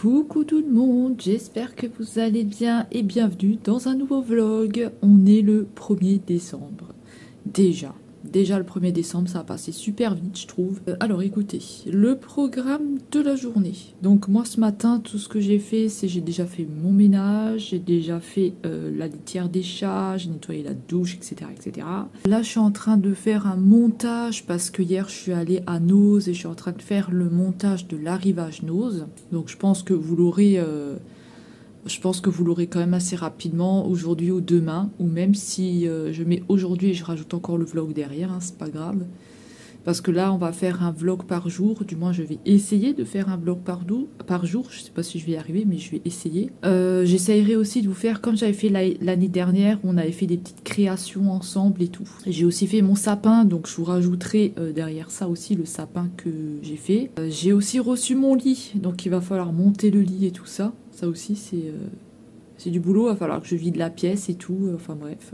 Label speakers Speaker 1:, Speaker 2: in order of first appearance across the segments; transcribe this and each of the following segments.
Speaker 1: Coucou tout le monde, j'espère que vous allez bien et bienvenue dans un nouveau vlog. On est le 1er décembre. Déjà le 1er décembre, ça a passé super vite je trouve. Alors écoutez, le programme de la journée. Donc moi ce matin, tout ce que j'ai fait, c'est j'ai déjà fait mon ménage, j'ai déjà fait la litière des chats, j'ai nettoyé la douche, etc., etc. Là je suis en train de faire un montage parce que hier je suis allée à Noz et je suis en train de faire le montage de l'arrivage Noz. Donc je pense que vous l'aurez... quand même assez rapidement, aujourd'hui ou demain, ou même si je mets aujourd'hui et je rajoute encore le vlog derrière, hein, c'est pas grave. Parce que là, on va faire un vlog par jour, du moins je vais essayer de faire un vlog par jour, je sais pas si je vais y arriver, mais je vais essayer. J'essayerai aussi de vous faire, comme j'avais fait l'année dernière, où on avait fait des petites créations ensemble et tout. J'ai aussi fait mon sapin, donc je vous rajouterai derrière ça aussi le sapin que j'ai fait. J'ai aussi reçu mon lit, donc il va falloir monter le lit et tout ça. Ça aussi, c'est du boulot. Il va falloir que je vide la pièce et tout. Enfin bref,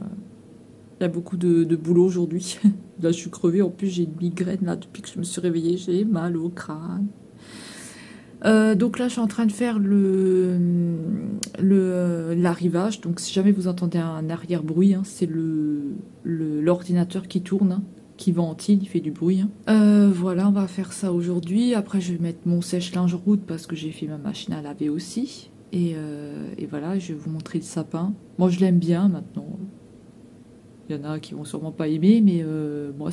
Speaker 1: il y a beaucoup de boulot aujourd'hui. Là, je suis crevée. En plus, j'ai une migraine là depuis que je me suis réveillée. J'ai mal au crâne. Donc là, je suis en train de faire l'arrivage. Donc si jamais vous entendez un arrière-bruit, hein, c'est l'ordinateur qui tourne. Hein, qui ventile, il fait du bruit. Hein. Voilà, on va faire ça aujourd'hui. Après, je vais mettre mon sèche-linge route parce que j'ai fait ma machine à laver aussi. Et voilà, je vais vous montrer le sapin. Moi, je l'aime bien maintenant. Il y en a qui vont sûrement pas aimer, mais moi,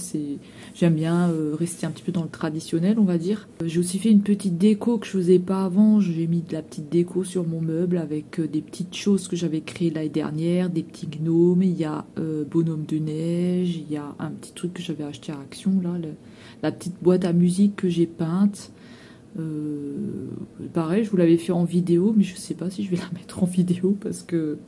Speaker 1: j'aime bien rester un petit peu dans le traditionnel, on va dire. J'ai aussi fait une petite déco que je faisais pas avant. J'ai mis de la petite déco sur mon meuble avec des petites choses que j'avais créées l'année dernière, des petits gnomes. Il y a bonhomme de neige. Il y a un petit truc que j'avais acheté à Action, là, la petite boîte à musique que j'ai peinte. Pareil, je vous l'avais fait en vidéo, mais je sais pas si je vais la mettre en vidéo parce que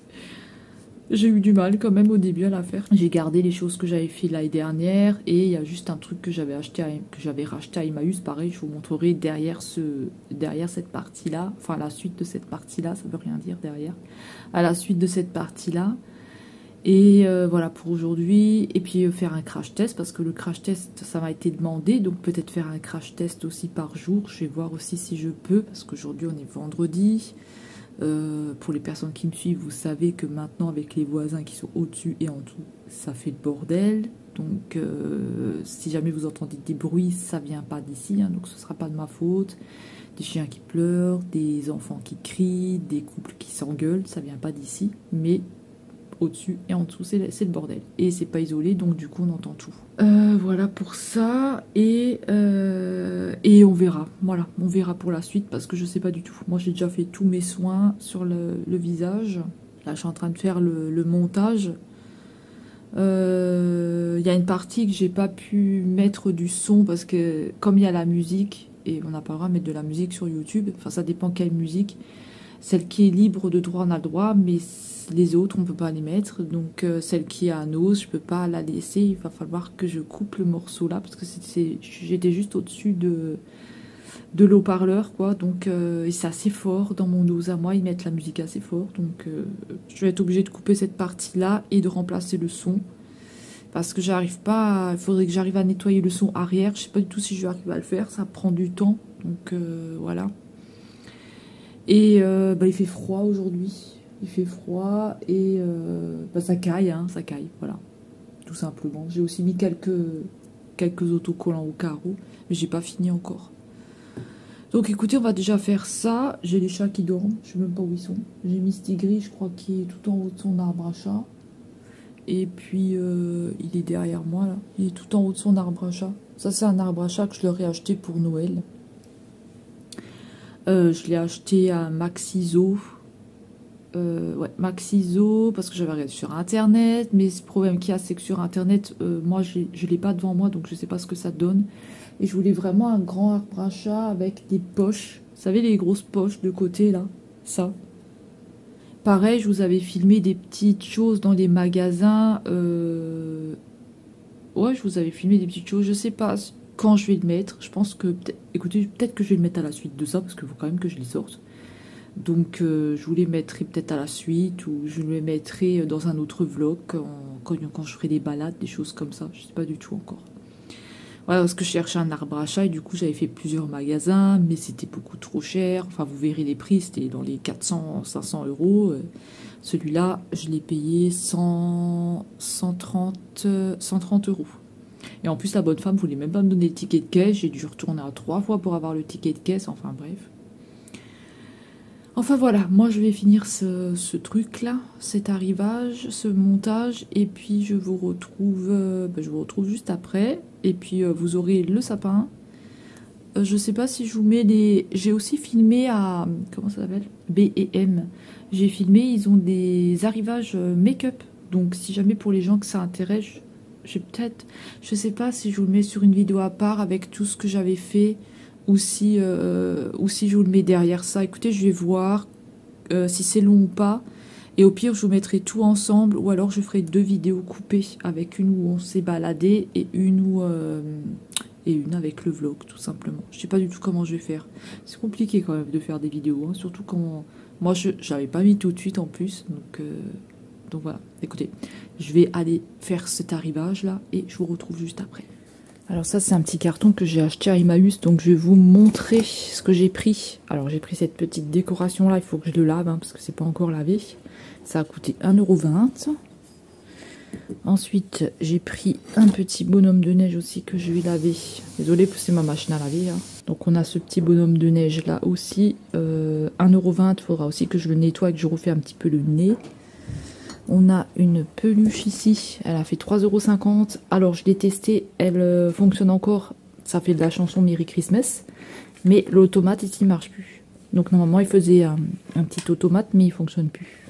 Speaker 1: j'ai eu du mal quand même au début à la faire. J'ai gardé les choses que j'avais fait l'année dernière et il y a juste un truc que j'avais racheté à Emmaüs. Pareil, je vous montrerai derrière cette partie-là, enfin la suite de cette partie-là, ça veut rien dire derrière. À la suite de cette partie-là. Et voilà pour aujourd'hui. Et puis faire un crash test parce que le crash test ça m'a été demandé. Donc peut-être faire un crash test aussi par jour. Je vais voir aussi si je peux parce qu'aujourd'hui on est vendredi. Pour les personnes qui me suivent, vous savez que maintenant avec les voisins qui sont au-dessus et en dessous, ça fait le bordel. Donc si jamais vous entendez des bruits, ça vient pas d'ici. Hein, donc ce sera pas de ma faute. Des chiens qui pleurent, des enfants qui crient, des couples qui s'engueulent, ça vient pas d'ici. Mais au-dessus et en dessous, c'est le bordel. Et c'est pas isolé, donc du coup, on entend tout. Voilà pour ça. Et on verra. Voilà, on verra pour la suite parce que je sais pas du tout. Moi, j'ai déjà fait tous mes soins sur le visage. Là, je suis en train de faire le montage. Il y a une partie que j'ai pas pu mettre du son parce que comme il y a la musique, et on n'a pas le droit de mettre de la musique sur YouTube, enfin ça dépend quelle musique. Celle qui est libre de droit, on a le droit, mais les autres, on ne peut pas les mettre. Donc, celle qui est à Noz, je ne peux pas la laisser. Il va falloir que je coupe le morceau là, parce que j'étais juste au-dessus de l'haut-parleur, quoi. Donc, c'est assez fort dans mon Noz à moi. Ils mettent la musique assez fort. Donc, je vais être obligée de couper cette partie-là et de remplacer le son. Parce que j'arrive pas... Il faudrait que j'arrive à nettoyer le son arrière. Je ne sais pas du tout si je vais arriver à le faire. Ça prend du temps. Donc, voilà. Et il fait froid aujourd'hui. Il fait froid et ça caille, hein, ça caille, voilà, tout simplement. J'ai aussi mis quelques autocollants au carreau, mais j'ai pas fini encore. Donc écoutez, on va déjà faire ça. J'ai les chats qui dorment, je sais même pas où ils sont. J'ai mis Stigri, je crois, qui est tout en haut de son arbre à chat. Et puis il est derrière moi là. Il est tout en haut de son arbre à chat. Ça c'est un arbre à chat que je leur ai acheté pour Noël. Je l'ai acheté à Maxiso. Ouais, Maxiso, parce que j'avais regardé sur internet, mais ce problème qu'il y a, c'est que sur internet, moi je l'ai pas devant moi, donc je sais pas ce que ça donne. Et je voulais vraiment un grand arbre à chat avec des poches, vous savez, les grosses poches de côté là, ça. Pareil, je vous avais filmé des petites choses dans les magasins. Ouais, je vous avais filmé des petites choses, je sais pas quand je vais le mettre. Je pense que, écoutez, peut-être que je vais le mettre à la suite de ça, parce qu'il faut quand même que je les sorte. Donc je vous les mettrai peut-être à la suite ou je les mettrai dans un autre vlog quand je ferai des balades, des choses comme ça. Je sais pas du tout encore. Voilà, parce que je cherchais un arbre à chat et du coup j'avais fait plusieurs magasins, mais c'était beaucoup trop cher. Enfin, vous verrez les prix, c'était dans les 400-500 euros. Celui-là, je l'ai payé 130 euros. Et en plus, la bonne femme voulait même pas me donner le ticket de caisse. J'ai dû retourner à 3 fois pour avoir le ticket de caisse. Enfin bref. Enfin voilà, moi je vais finir ce truc-là, cet arrivage, ce montage. Et puis je vous retrouve juste après. Et puis vous aurez le sapin. Je sais pas si je vous mets les... J'ai aussi filmé à... Comment ça s'appelle? B&M. J'ai filmé, ils ont des arrivages make-up. Donc si jamais pour les gens que ça intéresse, j'ai peut-être... Je sais pas si je vous le mets sur une vidéo à part avec tout ce que j'avais fait. Ou si je vous le mets derrière ça. Écoutez, je vais voir si c'est long ou pas. Et au pire, je vous mettrai tout ensemble. Ou alors je ferai 2 vidéos coupées. Avec une où on s'est baladé et une où... et une avec le vlog, tout simplement. Je sais pas du tout comment je vais faire. C'est compliqué quand même de faire des vidéos, hein, surtout quand... Moi, j'avais pas mis tout de suite en plus, donc voilà. Écoutez, je vais aller faire cet arrivage-là et je vous retrouve juste après. Alors ça, c'est un petit carton que j'ai acheté à Emmaüs, donc je vais vous montrer ce que j'ai pris. Alors j'ai pris cette petite décoration-là, il faut que je le lave, hein, parce que c'est pas encore lavé. Ça a coûté 1,20 €. Ensuite, j'ai pris un petit bonhomme de neige aussi que je vais laver. Désolée, c'est ma machine à laver. Hein. Donc, on a ce petit bonhomme de neige là aussi. 1,20 €. Il faudra aussi que je le nettoie et que je refais un petit peu le nez. On a une peluche ici. Elle a fait 3,50 €. Alors, je l'ai testée. Elle fonctionne encore. Ça fait de la chanson Merry Christmas. Mais l'automate ici ne marche plus. Donc, normalement, il faisait un petit automate, mais il ne fonctionne plus.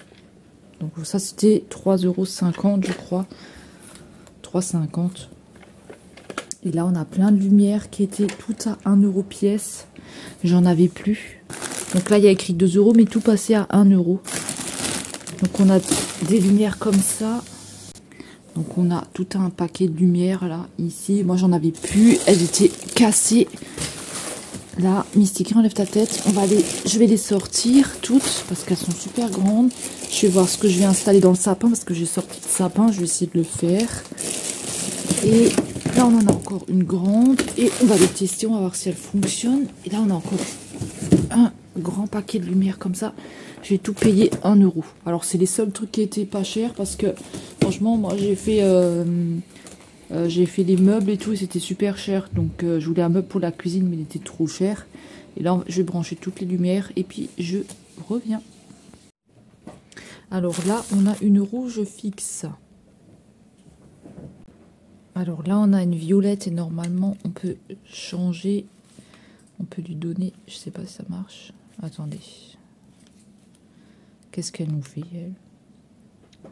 Speaker 1: Donc ça c'était 3,50 € je crois. 3,50 €. Et là on a plein de lumières qui étaient toutes à 1 € pièce. J'en avais plus. Donc là il y a écrit 2 € mais tout passait à 1 €. Donc on a des lumières comme ça. Donc on a tout un paquet de lumières là, ici. Moi j'en avais plus, elles étaient cassées. Là, Mystique, enlève ta tête. Je vais les sortir toutes parce qu'elles sont super grandes. Je vais voir ce que je vais installer dans le sapin parce que j'ai sorti le sapin. Je vais essayer de le faire. Et là, on en a encore une grande. Et on va les tester. On va voir si elles fonctionnent. Et là, on a encore un grand paquet de lumière comme ça. J'ai tout payé 1 €. Alors, c'est les seuls trucs qui étaient pas chers parce que franchement, moi, j'ai fait les meubles et tout et c'était super cher. Donc je voulais un meuble pour la cuisine mais il était trop cher. Et là je vais brancher toutes les lumières et puis je reviens. Alors là on a une rouge fixe. Alors là on a une violette et normalement on peut changer. On peut lui donner, je sais pas si ça marche. Attendez. Qu'est-ce qu'elle nous fait elle?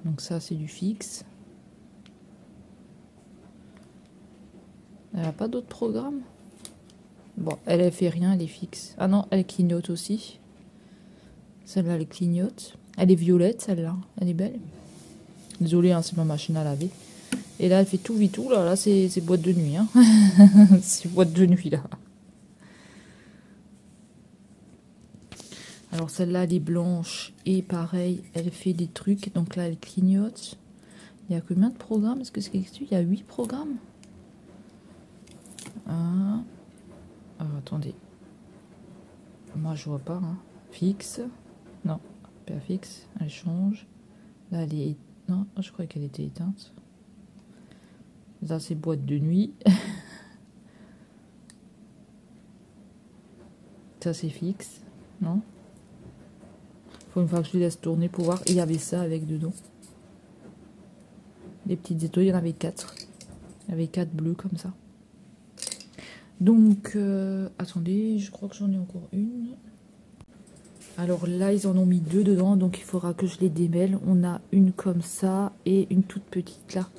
Speaker 1: Donc ça c'est du fixe. Elle n'a pas d'autres programmes? Bon, elle fait rien, elle est fixe. Ah non, elle clignote aussi. Celle-là, elle clignote. Elle est violette, celle-là. Elle est belle. Désolée, hein, c'est ma machine à laver. Et là, elle fait tout vite tout. Là c'est boîte de nuit. Hein. C'est boîte de nuit, là. Alors, celle-là, elle est blanche. Et pareil, elle fait des trucs. Donc là, elle clignote. Il y a combien de programmes? Est-ce que c'est écrit? Il y a 8 programmes. Alors, attendez. Moi, je vois pas. Hein. Fixe. Non, pas fixe. Elle change. Là, elle est... Non, je croyais qu'elle était éteinte. Là, c'est boîte de nuit. Ça, c'est fixe. Non? Faut une fois que je les laisse tourner pour voir. Il y avait ça avec dedans. Les petites étoiles, il y en avait 4. Il y avait 4 bleus comme ça. Donc, attendez, je crois que j'en ai encore une. Alors là, ils en ont mis 2 dedans, donc il faudra que je les démêle. On a une comme ça et une toute petite là.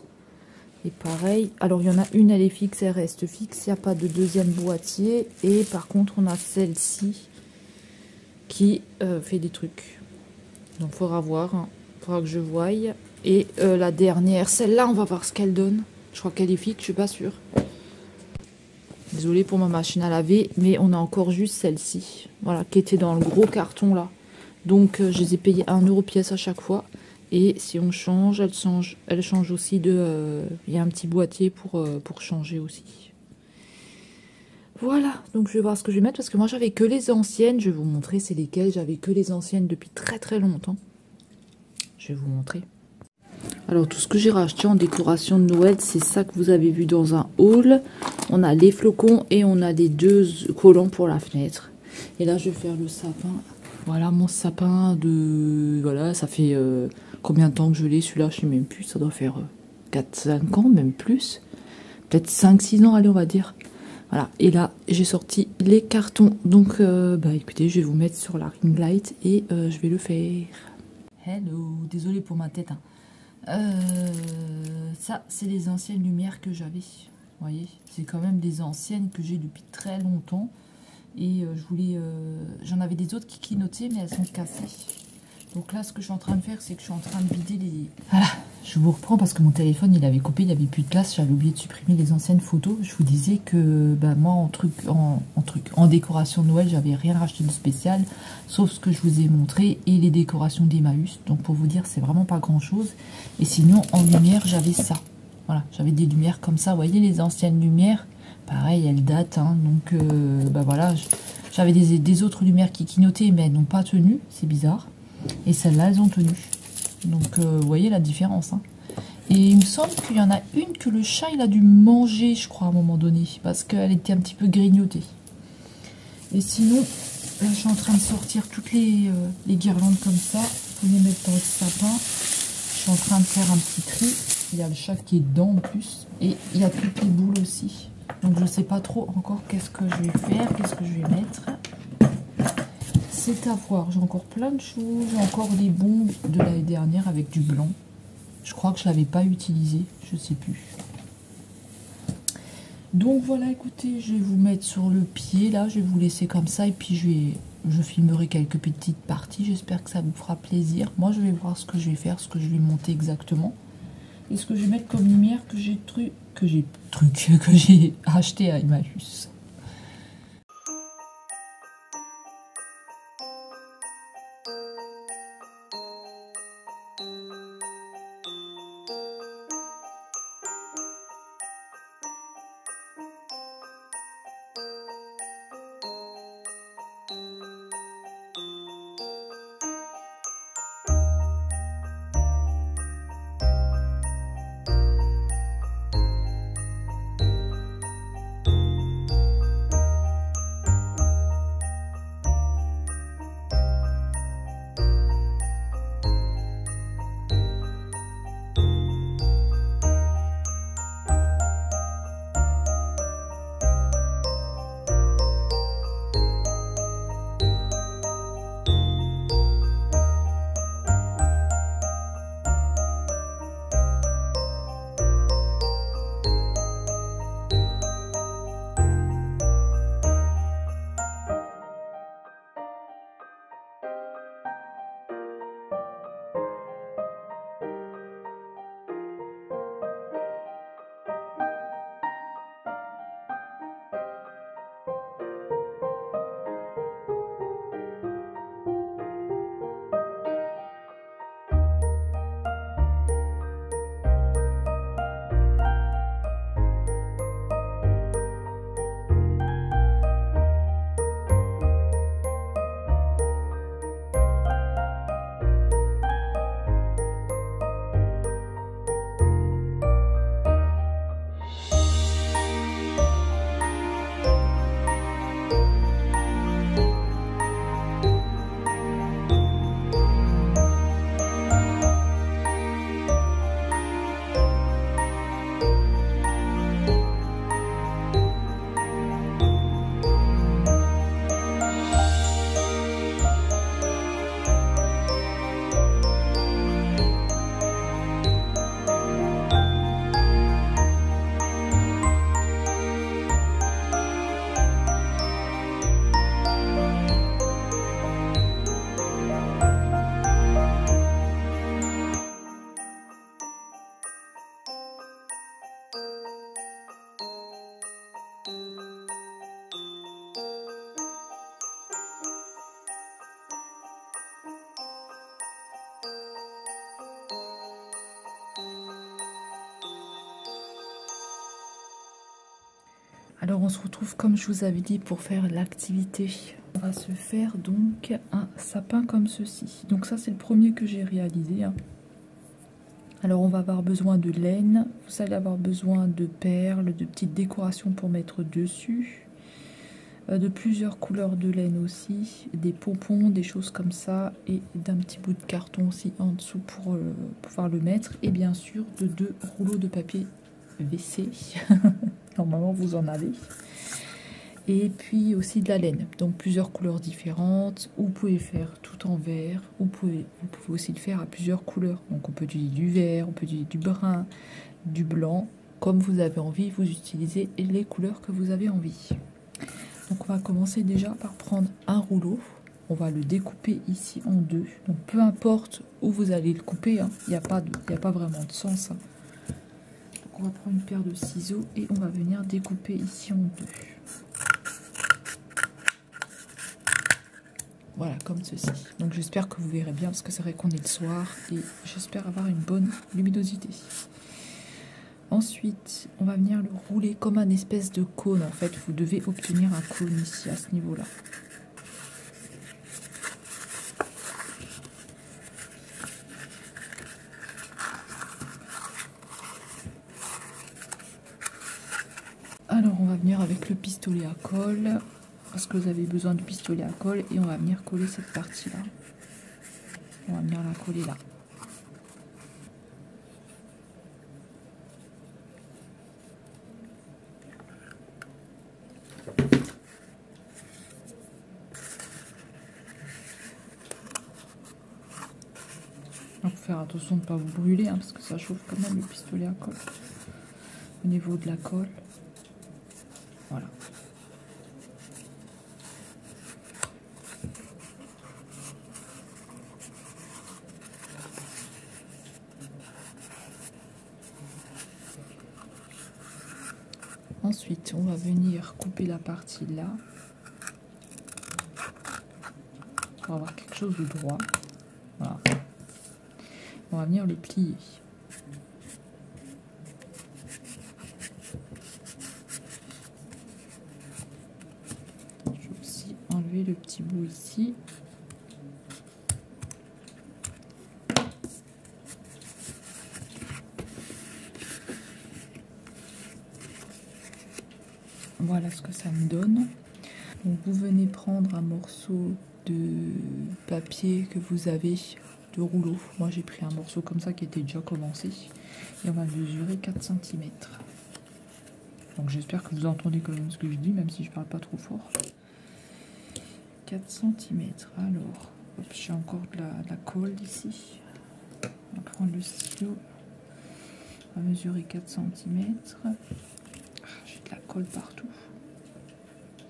Speaker 1: Et pareil, alors il y en a une, elle est fixe, elle reste fixe. Il n'y a pas de deuxième boîtier. Et par contre, on a celle-ci qui fait des trucs. Donc, il faudra voir. Hein. Il faudra que je voie. Et la dernière, celle-là, on va voir ce qu'elle donne. Je crois qu'elle est fixe, je suis pas sûre. Désolée pour ma machine à laver, mais on a encore juste celle-ci. Voilà, qui était dans le gros carton là. Donc je les ai payés 1 € pièce à chaque fois. Et si on change, elle change aussi de... Il y a un petit boîtier pour changer aussi. Voilà, donc je vais voir ce que je vais mettre parce que moi j'avais que les anciennes. Je vais vous montrer c'est lesquelles. J'avais que les anciennes depuis très très longtemps. Je vais vous montrer. Alors tout ce que j'ai racheté en décoration de Noël, c'est ça que vous avez vu dans un haul. On a les flocons et on a les 2 collants pour la fenêtre. Et là je vais faire le sapin. Voilà mon sapin de... Voilà, ça fait combien de temps que je l'ai celui-là, je sais même plus. Ça doit faire 4-5 ans, même plus. Peut-être 5-6 ans, allez on va dire. Voilà, et là j'ai sorti les cartons. Donc bah écoutez, je vais vous mettre sur la ring light et je vais le faire. Hello, désolé pour ma tête. Hein. Ça, c'est les anciennes lumières que j'avais. Vous voyez, c'est quand même des anciennes que j'ai depuis très longtemps. Et je voulais... j'en avais des autres qui clignotaient, mais elles sont cassées. Donc là, ce que je suis en train de faire, c'est que je suis en train de vider les... Voilà, je vous reprends parce que mon téléphone, il avait coupé, il n'y avait plus de place. J'avais oublié de supprimer les anciennes photos. Je vous disais que bah, moi, en décoration de Noël, j'avais rien racheté de spécial, sauf ce que je vous ai montré et les décorations d'Emmaüs. Donc pour vous dire, c'est vraiment pas grand-chose. Et sinon, en lumière, j'avais ça. Voilà, j'avais des lumières comme ça. Vous voyez, les anciennes lumières, pareil, elles datent. Hein, donc bah voilà, j'avais des autres lumières qui clignotaient, mais elles n'ont pas tenu. C'est bizarre. Et celles-là, elles ont tenu. Donc, vous voyez la différence. Hein. Et il me semble qu'il y en a une que le chat, il a dû manger, je crois, à un moment donné. Parce qu'elle était un petit peu grignotée. Et sinon, là, je suis en train de sortir toutes les guirlandes comme ça. Pour les mettre dans le sapin. Je suis en train de faire un petit tri. Il y a le chat qui est dedans en plus. Et il y a toutes les boules aussi. Donc, je ne sais pas trop encore qu'est-ce que je vais faire. Qu'est-ce que je vais mettre. C'est à voir, j'ai encore plein de choses, j'ai encore des bombes de l'année dernière avec du blanc. Je crois que je ne l'avais pas utilisé, je ne sais plus. Donc voilà, écoutez, je vais vous mettre sur le pied, là, je vais vous laisser comme ça et puis je filmerai quelques petites parties, j'espère que ça vous fera plaisir. Moi, je vais voir ce que je vais faire, ce que je vais monter exactement. Et ce que je vais mettre comme lumière que j'ai acheté à Emmaüs. Alors on se retrouve comme je vous avais dit pour faire l'activité. On va se faire donc un sapin comme ceci. Donc ça c'est le premier que j'ai réalisé, hein. Alors on va avoir besoin de laine, vous allez avoir besoin de perles, de petites décorations pour mettre dessus, de plusieurs couleurs de laine aussi, des pompons, des choses comme ça, et d'un petit bout de carton aussi en dessous pour pouvoir le mettre, et bien sûr de 2 rouleaux de papier WC, normalement vous en avez. Et puis aussi de la laine, donc plusieurs couleurs différentes. Vous pouvez faire tout en vert, vous pouvez aussi le faire à plusieurs couleurs. Donc on peut utiliser du vert, on peut utiliser du brun, du blanc, comme vous avez envie, vous utilisez les couleurs que vous avez envie. Donc on va commencer déjà par prendre un rouleau, on va le découper ici en 2. Donc peu importe où vous allez le couper, hein, il n'y a pas vraiment de sens, hein. Donc on va prendre une paire de ciseaux et on va venir découper ici en 2. Voilà, comme ceci. Donc j'espère que vous verrez bien parce que c'est vrai qu'on est le soir et j'espère avoir une bonne luminosité. Ensuite, on va venir le rouler comme un espèce de cône. En fait, vous devez obtenir un cône ici à ce niveau-là. Alors on va venir avec le pistolet à colle. Parce que vous avez besoin de pistolet à colle et on va venir coller cette partie là. On va venir la coller là. Il faut faire attention de ne pas vous brûler, hein, parce que ça chauffe quand même le pistolet à colle. Au niveau de la colle. Voilà. Ensuite, on va venir couper la partie là. Pour avoir quelque chose de droit. Voilà. On va venir le plier. Je vais aussi enlever le petit bout ici. Voilà ce que ça me donne. Donc vous venez prendre un morceau de papier que vous avez de rouleau. Moi j'ai pris un morceau comme ça qui était déjà commencé. Et on va mesurer 4 cm. Donc j'espère que vous entendez quand même ce que je dis, même si je parle pas trop fort. 4 cm. Alors, j'ai encore de la colle ici. On va prendre le stylo. On va mesurer 4 cm. J'ai de la colle partout.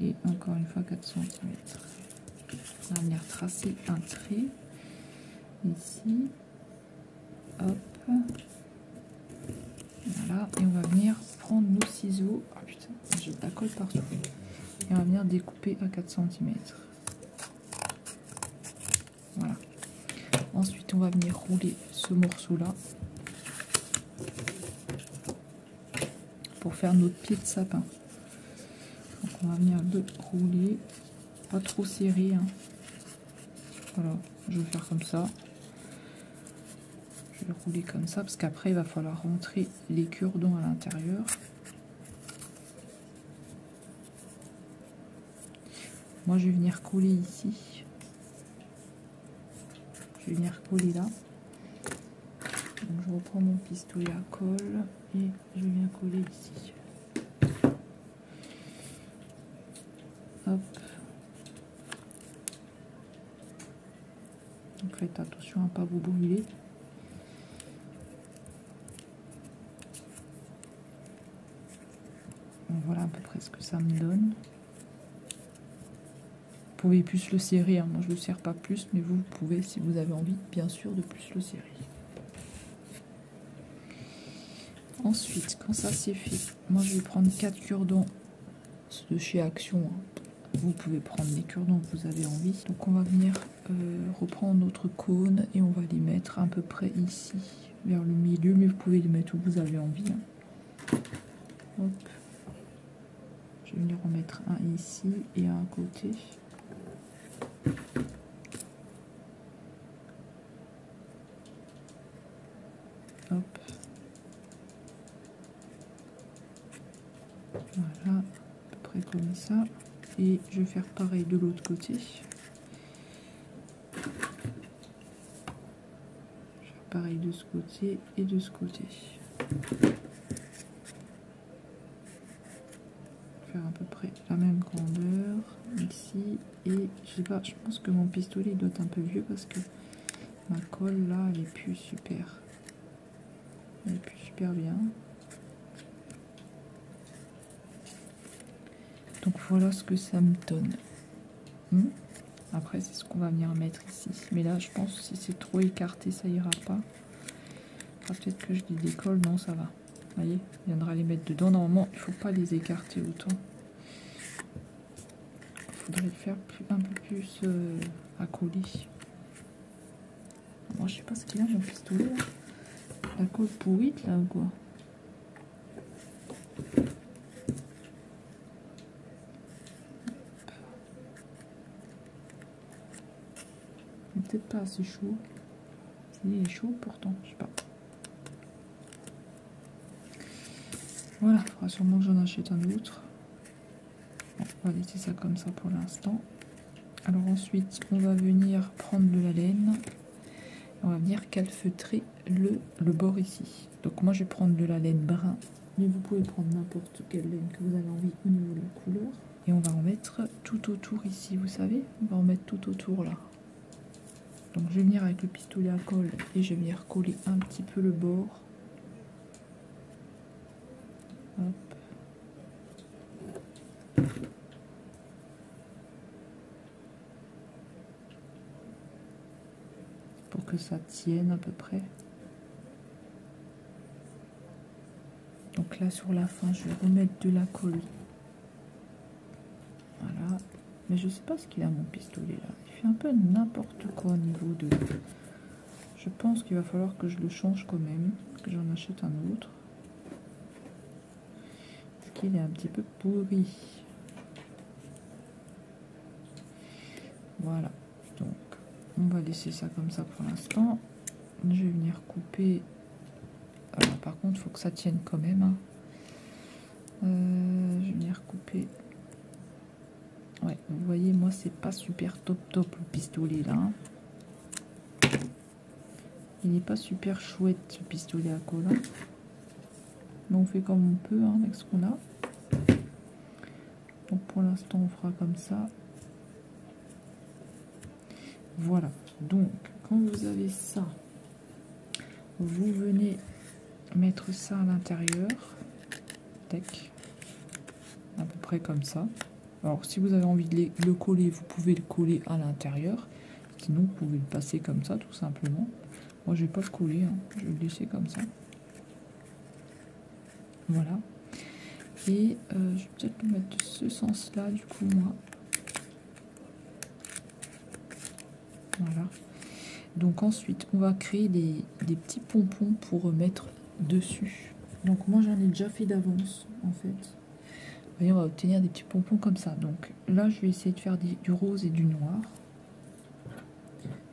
Speaker 1: Et encore une fois 4 cm. On va venir tracer un trait ici. Hop. Voilà. Et on va venir prendre nos ciseaux. Ah putain, j'ai de la colle partout. Et on va venir découper à 4 cm. Voilà. Ensuite, on va venir rouler ce morceau-là pour faire notre pied de sapin. Donc on va venir le rouler, pas trop serré, hein. Voilà, je vais faire comme ça. Je vais le rouler comme ça parce qu'après il va falloir rentrer les cure-dents à l'intérieur. Moi je vais venir coller ici. Je vais venir coller là. Donc je reprends mon pistolet à colle et je viens coller ici. Hop. Donc faites attention à ne pas vous brûler. Donc voilà à peu près ce que ça me donne. Vous pouvez plus le serrer, hein. Moi je ne le serre pas plus, mais vous pouvez, si vous avez envie, bien sûr, de plus le serrer. Ensuite, quand ça c'est fait, moi je vais prendre 4 cure-dents de chez Action, hein. Vous pouvez prendre les cure-dents que vous avez envie. Donc on va venir reprendre notre cône et on va les mettre à peu près ici, vers le milieu, mais vous pouvez les mettre où vous avez envie, hein. Hop. Je vais venir en mettre un ici et un à côté. Hop. Voilà, à peu près comme ça. Et je vais faire pareil de l'autre côté. Pareil de ce côté et de ce côté. Faire à peu près la même grandeur ici. Et je sais pas, je pense que mon pistolet doit être un peu vieux parce que ma colle là, elle est plus super. Elle est plus super bien. Donc voilà ce que ça me donne. Après, c'est ce qu'on va venir mettre ici. Mais là, je pense que si c'est trop écarté, ça ira pas. Peut-être que je les décolle. Non, ça va. Vous voyez, il viendra les mettre dedans. Normalement, il ne faut pas les écarter autant. Il faudrait le faire un peu plus à coller. Moi, je sais pas ce qu'il a, mon pistolet. Là. La colle pourrite, là, ou quoi? Peut-être pas assez chaud. Il est chaud pourtant, je sais pas. Voilà, il faudra sûrement que j'en achète un autre. Bon, on va laisser ça comme ça pour l'instant. Alors ensuite, on va venir prendre de la laine. On va venir calfeutrer le bord ici. Donc moi, je vais prendre de la laine brun. Mais vous pouvez prendre n'importe quelle laine que vous avez envie au niveau de la couleur. Et on va en mettre tout autour ici, vous savez. On va en mettre tout autour là. Donc je vais venir avec le pistolet à colle et je vais venir coller un petit peu le bord. Hop. Pour que ça tienne à peu près. Donc là sur la fin, je vais remettre de la colle. Voilà. Mais je sais pas ce qu'il a mon pistolet là. Il fait un peu n'importe quoi au niveau de... Je pense qu'il va falloir que je le change quand même. Que j'en achète un autre. Parce qu'il est un petit peu pourri. Voilà. Donc on va laisser ça comme ça pour l'instant. Je vais venir couper. Alors par contre, il faut que ça tienne quand même. Hein. Je vais venir couper. Ouais, vous voyez, moi, c'est pas super top le pistolet là. Hein. Il n'est pas super chouette ce pistolet à colle. Hein. Mais on fait comme on peut hein, avec ce qu'on a. Donc pour l'instant, on fera comme ça. Voilà. Donc, quand vous avez ça, vous venez mettre ça à l'intérieur. Tac. À peu près comme ça. Alors, si vous avez envie de le coller, vous pouvez le coller à l'intérieur. Sinon, vous pouvez le passer comme ça, tout simplement. Moi, je vais pas le coller. Hein. Je vais le laisser comme ça. Voilà. Et je vais peut-être le mettre de ce sens-là, du coup, moi. Voilà. Donc, ensuite, on va créer des petits pompons pour mettre dessus. Donc, moi, j'en ai déjà fait d'avance, en fait. Vous voyez, on va obtenir des petits pompons comme ça. Donc là, je vais essayer de faire du rose et du noir.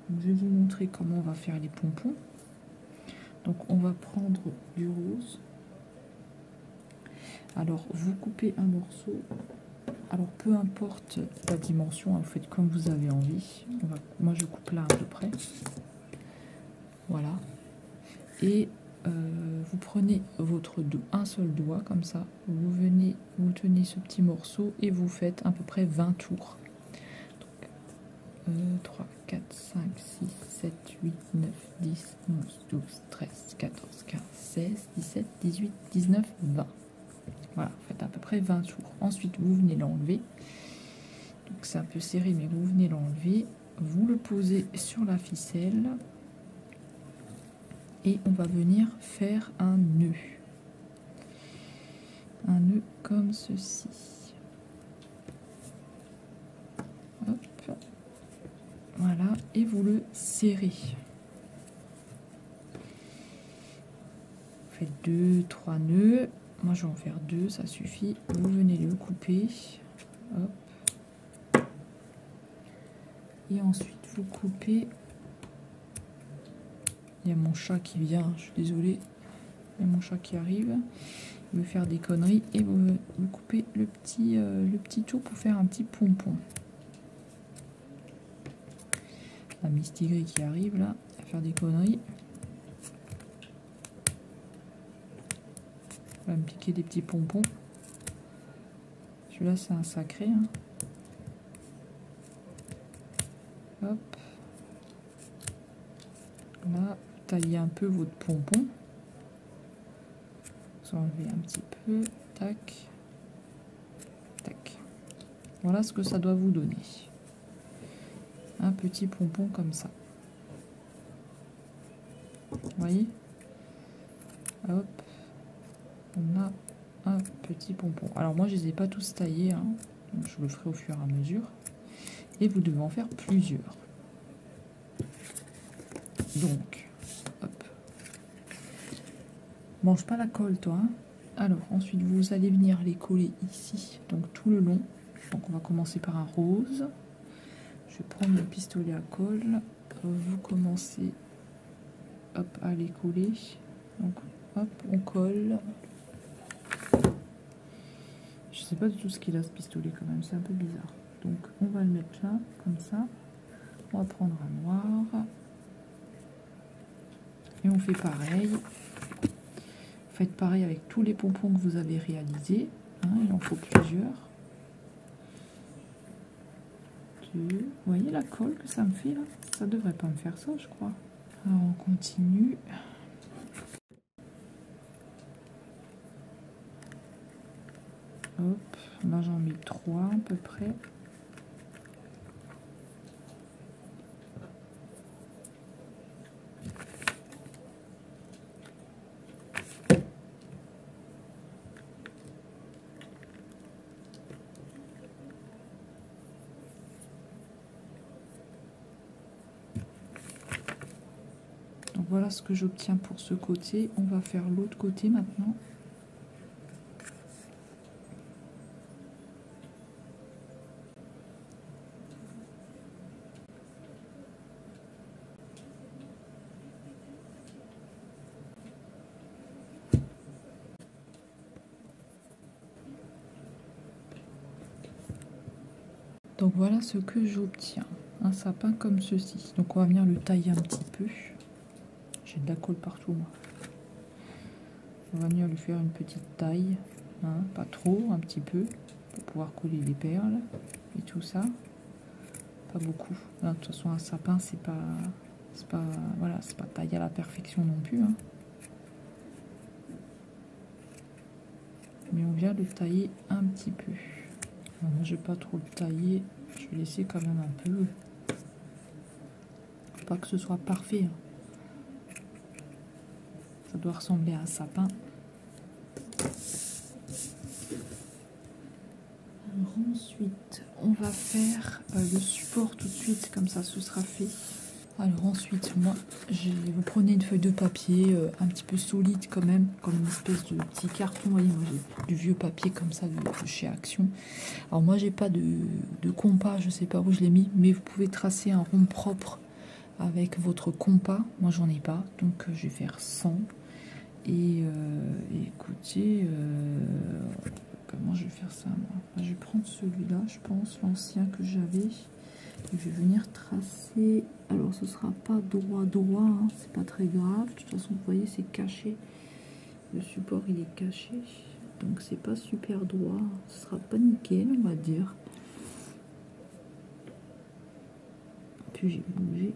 Speaker 1: Donc, je vais vous montrer comment on va faire les pompons. Donc on va prendre du rose. Alors vous coupez un morceau. Alors peu importe la dimension, vous faites comme vous avez envie. Moi je coupe là à peu près. Voilà. Et vous prenez un seul doigt comme ça, vous tenez ce petit morceau et vous faites à peu près 20 tours. Donc, 3, 4, 5, 6, 7, 8, 9, 10, 11, 12, 13, 14, 15, 16, 17, 18, 19, 20. Voilà, vous faites à peu près 20 tours. Ensuite, vous venez l'enlever. Donc c'est un peu serré, mais vous venez l'enlever. Vous le posez sur la ficelle. Et on va venir faire un nœud. Un nœud comme ceci. Hop. Voilà. Et vous le serrez. Vous faites 2, 3 nœuds. moi je vais en faire 2, ça suffit. Vous venez le couper. Hop. Et ensuite vous coupez. Il y a mon chat qui vient, je suis désolée. Il y a mon chat qui arrive. Il veut faire des conneries. Et vous coupez le petit tour pour faire un petit pompon. La Miss Tigrée qui arrive là, à faire des conneries. Elle va me piquer des petits pompons. Celui-là c'est un sacré. Hein. Hop. Là, taillez un peu votre pompon. Vous enlevez un petit peu. Tac. Tac. Voilà ce que ça doit vous donner. Un petit pompon comme ça. Vous voyez? Hop. On a un petit pompon. Alors moi je les ai pas tous taillés. Hein. Donc je le ferai au fur et à mesure. Et vous devez en faire plusieurs. Donc, hop. Mange pas la colle, toi. Hein. Alors, ensuite, vous allez venir les coller ici, donc tout le long. Donc, on va commencer par un rose. Je vais prendre le pistolet à colle. Vous commencez, hop, à les coller. Donc, hop, on colle. Je sais pas du tout ce qu'il a, ce pistolet, quand même. C'est un peu bizarre. Donc, on va le mettre là, comme ça. On va prendre un noir. Et on fait pareil. Faites pareil avec tous les pompons que vous avez réalisés. Hein, il en faut plusieurs. Vous voyez la colle que ça me fait là? Ça devrait pas me faire ça, je crois. Alors on continue. Hop, là j'en mets 3 à peu près. Voilà ce que j'obtiens pour ce côté. On va faire l'autre côté maintenant. Donc voilà ce que j'obtiens. Un sapin comme ceci. Donc on va venir le tailler un petit peu. J'ai de la colle partout moi. On va venir lui faire une petite taille, hein, pas trop, un petit peu, pour pouvoir coller les perles et tout ça. Pas beaucoup. Là, de toute façon, un sapin, c'est pas voilà, c'est pas taillé à la perfection non plus. Hein. Mais on vient le tailler un petit peu. Alors, moi, je vais pas trop le tailler. Je vais laisser quand même un peu. Faut pas que ce soit parfait. Hein. Ça doit ressembler à un sapin. Alors ensuite, on va faire le support tout de suite, comme ça ce sera fait. Alors ensuite, moi, vous prenez une feuille de papier un petit peu solide quand même, comme une espèce de petit carton. Vous voyez, moi j'ai du vieux papier comme ça de chez Action. Alors moi, j'ai pas de compas, je sais pas où je l'ai mis, mais vous pouvez tracer un rond propre avec votre compas. Moi, j'en ai pas, donc je vais faire 100. Et écoutez, comment je vais faire ça moi? Je vais prendre celui-là, je pense, l'ancien que j'avais. Je vais venir tracer. Alors ce sera pas droit, hein, c'est pas très grave. De toute façon, vous voyez, c'est caché. Le support il est caché, donc c'est pas super droit. Ce sera pas nickel, on va dire. Puis j'ai bougé.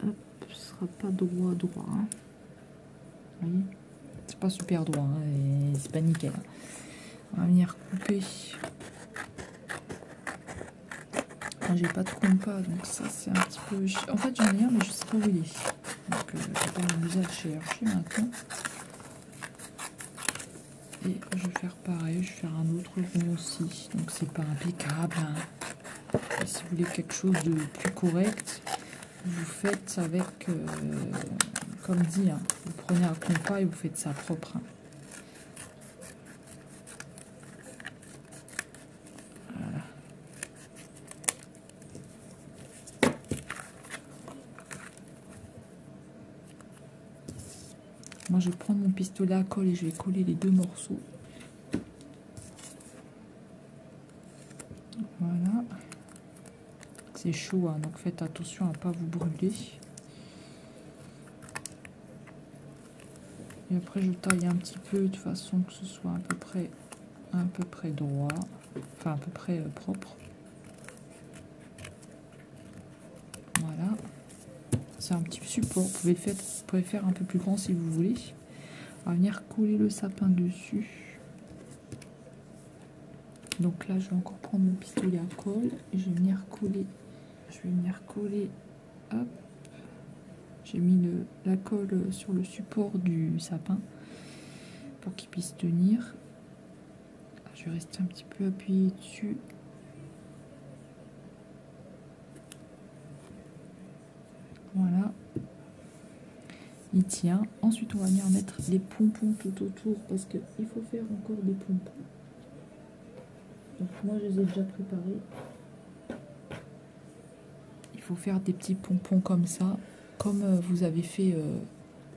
Speaker 1: Hop, ce sera pas droit. Hein. Vous voyez, c'est pas super droit, hein, et c'est pas nickel. On va venir couper. J'ai pas de compas, donc ça c'est un petit peu. En fait, j'en ai un, mais je sais pas où il est. Donc, je vais pas m'amuser à le chercher maintenant. Et je vais faire pareil, je vais faire un autre rond aussi. Donc, c'est pas impeccable. Hein. Et si vous voulez quelque chose de plus correct, vous faites avec, comme dit, hein, vous prenez un compas et vous faites ça propre. Hein. Moi, je vais prendre mon pistolet à colle et je vais coller les 2 morceaux. Voilà. C'est chaud, hein, donc faites attention à ne pas vous brûler. Et après, je taille un petit peu de façon que ce soit à peu près droit. Enfin, à peu près propre. Voilà. C'est un petit support. Vous pouvez faire un peu plus grand si vous voulez. On va venir coller le sapin dessus. Donc là, je vais encore prendre mon pistolet à colle et je vais venir coller. Hop. J'ai mis la colle sur le support du sapin pour qu'il puisse tenir. Je vais rester un petit peu appuyé dessus. Voilà. Il tient. Ensuite, on va venir mettre les pompons tout autour parce qu'il faut faire encore des pompons. Donc moi, je les ai déjà préparés. Il faut faire des petits pompons comme ça, comme vous avez fait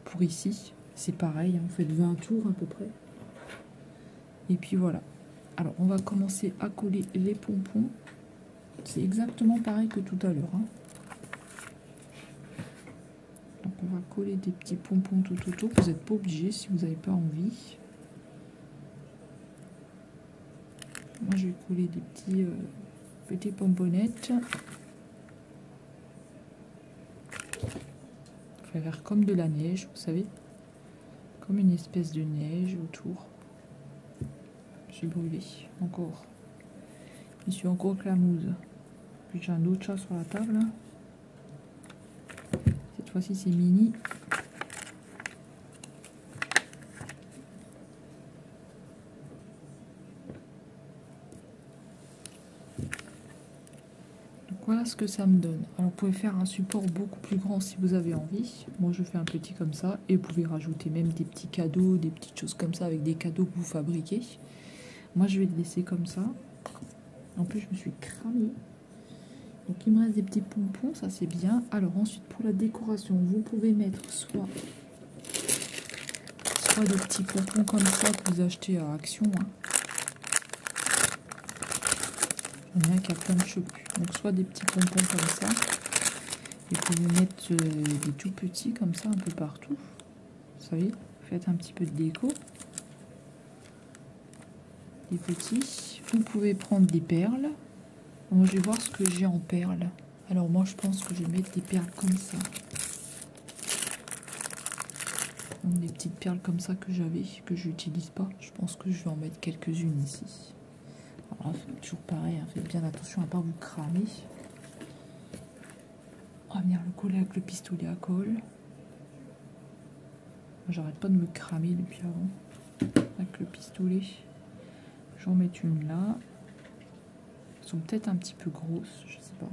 Speaker 1: pour ici. C'est pareil, hein, vous faites 20 tours à peu près. Et puis voilà. Alors, on va commencer à coller les pompons. C'est exactement pareil que tout à l'heure. Hein. Donc, on va coller des petits pompons tout autour. Vous n'êtes pas obligé si vous n'avez pas envie. Moi, je vais coller des petits pomponnettes. On va faire comme de la neige, vous savez. Comme une espèce de neige autour. J'ai brûlé encore. Je suis encore clamouze. Puis j'ai un autre chat sur la table. Cette fois-ci c'est Mini. Donc voilà ce que ça me donne. Alors vous pouvez faire un support beaucoup plus grand si vous avez envie. Moi je fais un petit comme ça. Et vous pouvez rajouter même des petits cadeaux, des petites choses comme ça avec des cadeaux que vous fabriquez. Moi je vais le laisser comme ça. En plus je me suis cramée. Donc il me reste des petits pompons, ça c'est bien. Alors ensuite pour la décoration, vous pouvez mettre soit des petits pompons comme ça que vous achetez à Action. Hein. Il y en a qui a plein de cheveux. Donc soit des petits pompons comme ça. Et vous pouvez mettre des tout petits comme ça un peu partout. Vous savez, faites un petit peu de déco. Des petits. Vous pouvez prendre des perles. Moi, je vais voir ce que j'ai en perles. Alors moi, je pense que je vais mettre des perles comme ça. Donc, des petites perles comme ça que j'avais, que je n'utilise pas. Je pense que je vais en mettre quelques-unes ici. Alors, toujours pareil, hein, faites bien attention à ne pas vous cramer. On va venir le coller avec le pistolet à colle. J'arrête pas de me cramer depuis avant. Avec le pistolet. Je vais en mettre une là. Elles sont peut-être un petit peu grosses, je sais pas.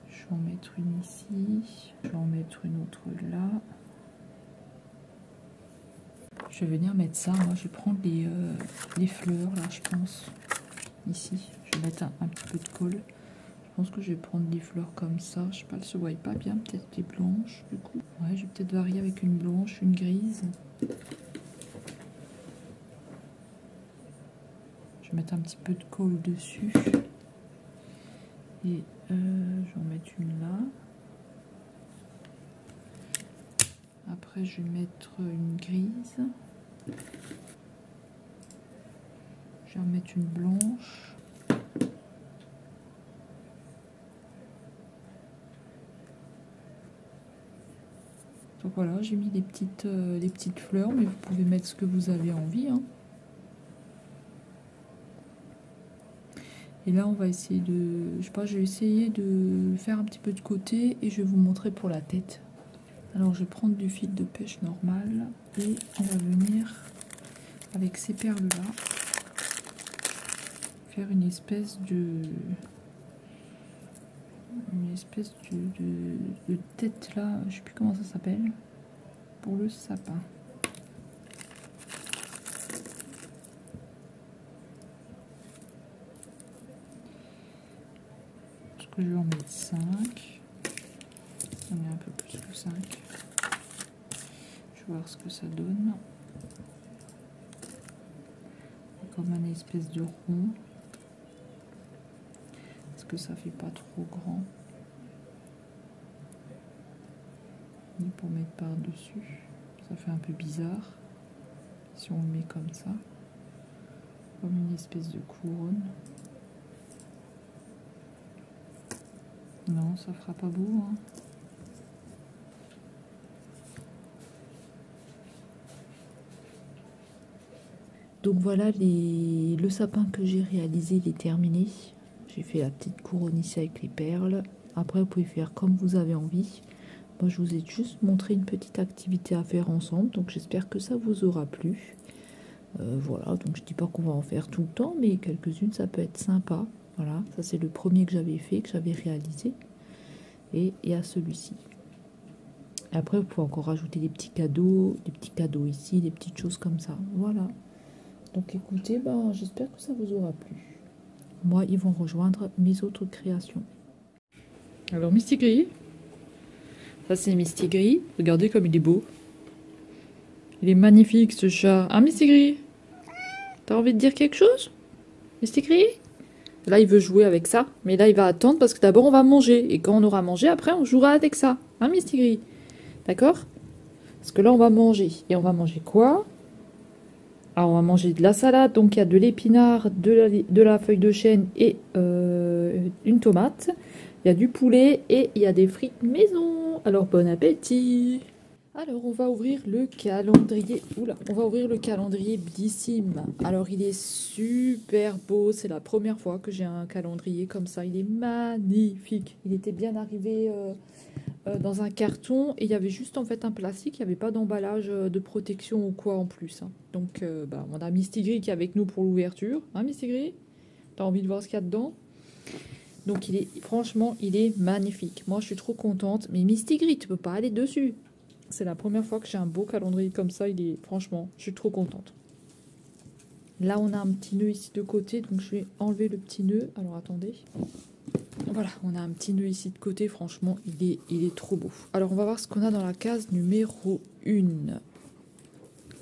Speaker 1: Je vais en mettre une ici. Je vais en mettre une autre là. Je vais venir mettre ça. Moi, je vais prendre les fleurs là, je pense. Ici. Je vais mettre un petit peu de colle. Je pense que je vais prendre des fleurs comme ça. Je sais pas, elles se voient pas bien. Peut-être des blanches du coup. Ouais, je vais peut-être varier avec une blanche, une grise. Je vais mettre un petit peu de colle dessus. Et je vais en mettre une là. Après, je vais mettre une grise. Je vais en mettre une blanche. Donc voilà, j'ai mis des petites fleurs, mais vous pouvez mettre ce que vous avez envie. Hein. Et là, on va essayer de... Je sais pas, je vais essayer de faire un petit peu de côté et je vais vous montrer pour la tête. Alors, je vais prendre du fil de pêche normal et on va venir, avec ces perles-là, faire une espèce de tête là, je sais plus comment ça s'appelle, pour le sapin. Après, je vais en mettre 5. On met un peu plus que 5. Je vais voir ce que ça donne. Comme un espèce de rond. Est-ce que ça fait pas trop grand? Ni pour mettre par-dessus. Ça fait un peu bizarre. Si on le met comme ça. Comme une espèce de couronne. Non, ça fera pas beau, hein. Donc voilà, le sapin que j'ai réalisé, il est terminé. J'ai fait la petite couronne ici avec les perles. Après, vous pouvez faire comme vous avez envie. Moi, je vous ai juste montré une petite activité à faire ensemble. Donc j'espère que ça vous aura plu. Voilà, donc je dis pas qu'on va en faire tout le temps, mais quelques-unes, ça peut être sympa. Voilà, ça c'est le premier que j'avais fait, que j'avais réalisé. Et à celui-ci. Après, vous pouvez encore rajouter des petits cadeaux ici, des petites choses comme ça. Voilà. Donc écoutez, j'espère que ça vous aura plu. Moi, ils vont rejoindre mes autres créations. Alors, Mistigris. Ça, c'est Mistigris. Regardez comme il est beau. Il est magnifique, ce chat. Ah, Mistigris. T'as envie de dire quelque chose, Mistigris? Là, il veut jouer avec ça. Mais là, il va attendre parce que d'abord, on va manger. Et quand on aura mangé, après, on jouera avec ça. Hein, Mistigris? D'accord? Parce que là, on va manger. Et on va manger quoi? Alors, on va manger de la salade, donc il y a de l'épinard, de la feuille de chêne et une tomate. Il y a du poulet et il y a des frites maison. Alors, bon appétit! Alors, on va ouvrir le calendrier. Oula, on va ouvrir le calendrier Blissim. Alors, il est super beau. C'est la première fois que j'ai un calendrier comme ça. Il est magnifique. Il était bien arrivé dans un carton et il y avait juste en fait un plastique. Il n'y avait pas d'emballage de protection ou quoi en plus. Hein. Donc, on a Mistigris qui est avec nous pour l'ouverture. Hein, Mistigris? T'as envie de voir ce qu'il y a dedans? Donc, franchement, il est magnifique. Moi, je suis trop contente. Mais Mistigris, tu peux pas aller dessus. C'est la première fois que j'ai un beau calendrier comme ça. Franchement, je suis trop contente. Là, on a un petit nœud ici de côté. Donc, je vais enlever le petit nœud. Alors, attendez. Voilà, on a un petit nœud ici de côté. Franchement, il est trop beau. Alors, on va voir ce qu'on a dans la case numéro 1.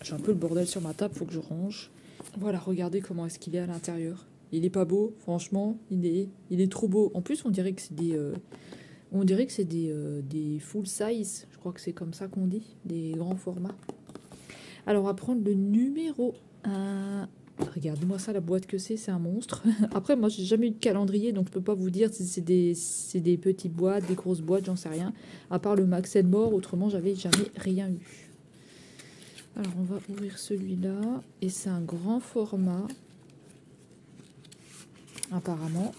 Speaker 1: J'ai un peu le bordel sur ma table. Faut que je range. Voilà, regardez comment est-ce qu'il est à l'intérieur. Il est pas beau. Franchement, il est trop beau. En plus, on dirait que c'est des full size, je crois que c'est comme ça qu'on dit, des grands formats. Alors, on va prendre le numéro 1. Regardez-moi ça, la boîte que c'est un monstre. Après, moi, j'ai jamais eu de calendrier, donc je peux pas vous dire si c'est des petites boîtes, des grosses boîtes, j'en sais rien. À part le Max & More, autrement, j'avais jamais rien eu. Alors, on va ouvrir celui-là, et c'est un grand format, apparemment.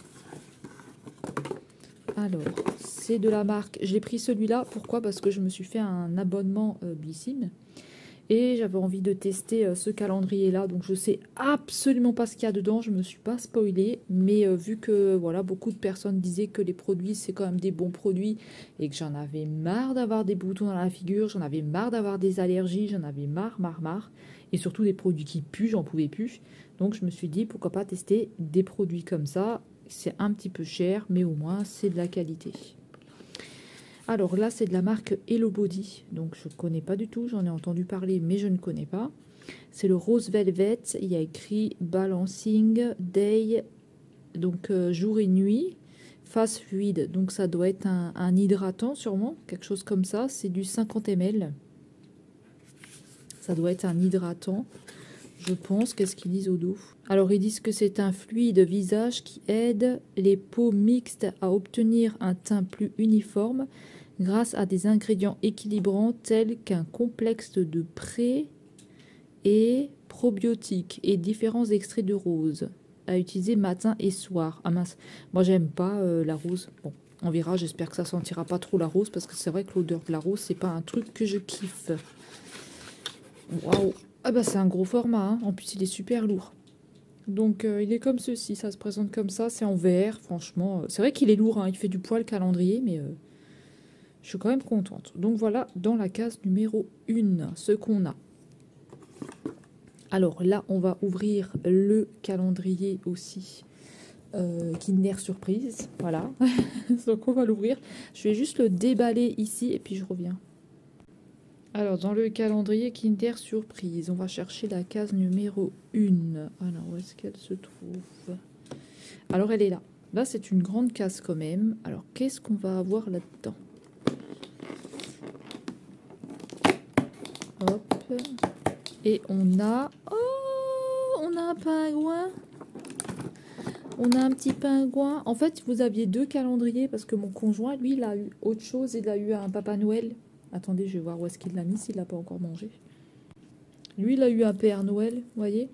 Speaker 1: Alors, c'est de la marque... J'ai pris celui-là, pourquoi? Parce que je me suis fait un abonnement Blissim. Et j'avais envie de tester ce calendrier-là. Donc, je sais absolument pas ce qu'il y a dedans. Je me suis pas spoilée. Mais vu que voilà, beaucoup de personnes disaient que les produits, c'est quand même des bons produits. Et que j'en avais marre d'avoir des boutons dans la figure. J'en avais marre d'avoir des allergies. J'en avais marre. Et surtout des produits qui puent, j'en pouvais plus. Donc, je me suis dit, pourquoi pas tester des produits comme ça. C'est un petit peu cher, mais au moins, c'est de la qualité. Alors là, c'est de la marque Hello Body. Donc, je ne connais pas du tout. J'en ai entendu parler, mais je ne connais pas. C'est le Rose Velvet. Il y a écrit Balancing Day. Donc, jour et nuit. Face fluide. Donc, ça doit être un hydratant, sûrement. Quelque chose comme ça. C'est du 50 ml. Ça doit être un hydratant. Je pense, qu'est-ce qu'ils disent au dos? Alors, ils disent que c'est un fluide visage qui aide les peaux mixtes à obtenir un teint plus uniforme grâce à des ingrédients équilibrants tels qu'un complexe de pré et probiotiques et différents extraits de rose à utiliser matin et soir. Ah mince, moi j'aime pas la rose. Bon, on verra, j'espère que ça sentira pas trop la rose parce que c'est vrai que l'odeur de la rose, c'est pas un truc que je kiffe. Waouh! Ah bah c'est un gros format, hein. En plus il est super lourd. Donc il est comme ceci, ça se présente comme ça, c'est en verre, franchement. C'est vrai qu'il est lourd, hein. Il fait du poids le calendrier, mais je suis quand même contente. Donc voilà, dans la case numéro 1, ce qu'on a. Alors là, on va ouvrir le calendrier aussi Kinder Surprise, voilà. Donc on va l'ouvrir. Je vais juste le déballer ici et puis je reviens. Alors dans le calendrier Kinder Surprise, on va chercher la case numéro 1. Alors où est-ce qu'elle se trouve? Alors elle est là. Là c'est une grande case quand même. Alors qu'est-ce qu'on va avoir là-dedans? Hop. Et on a... Oh, on a un pingouin. On a un petit pingouin. En fait, vous aviez 2 calendriers parce que mon conjoint, lui, il a eu autre chose. Il a eu un Papa Noël. Attendez, je vais voir où est-ce qu'il l'a mis s'il l'a pas encore mangé. Lui, il a eu un Père Noël, vous voyez.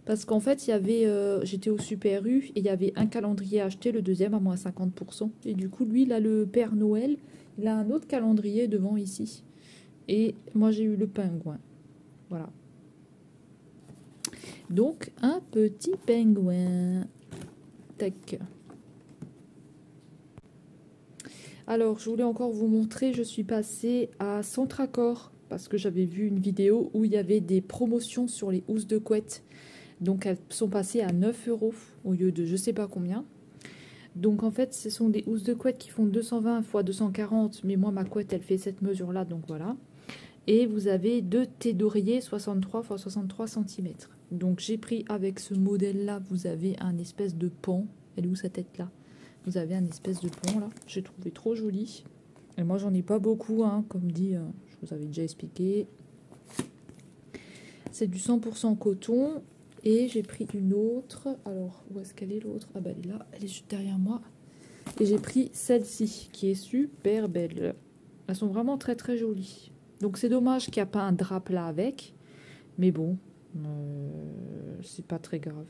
Speaker 1: Parce qu'en fait, il y avait, j'étais au Super U et il y avait un calendrier acheté, le deuxième à moins 50%. Et du coup, lui, il a le Père Noël. Il a un autre calendrier devant ici. Et moi, j'ai eu le pingouin. Voilà. Donc, un petit pingouin. Tac. Alors, je voulais encore vous montrer, je suis passée à Centracor parce que j'avais vu une vidéo où il y avait des promotions sur les housses de couette. Donc, elles sont passées à 9 € au lieu de je sais pas combien. Donc, en fait, ce sont des housses de couette qui font 220 x 240, mais moi, ma couette, elle fait cette mesure-là, donc voilà. Et vous avez 2 thés d'oreiller 63 x 63 cm. Donc j'ai pris avec ce modèle-là, vous avez un espèce de pan. Elle est où sa tête-là? Vous avez un espèce de pan là. J'ai trouvé trop joli. Et moi j'en ai pas beaucoup, hein, comme dit, je vous avais déjà expliqué. C'est du 100% coton. Et j'ai pris une autre. Alors, où est-ce qu'elle est l'autre? Ah bah elle est là, elle est juste derrière moi. Et j'ai pris celle-ci, qui est super belle. Elles sont vraiment très très jolies. Donc c'est dommage qu'il n'y a pas un drap là avec. Mais bon, c'est pas très grave.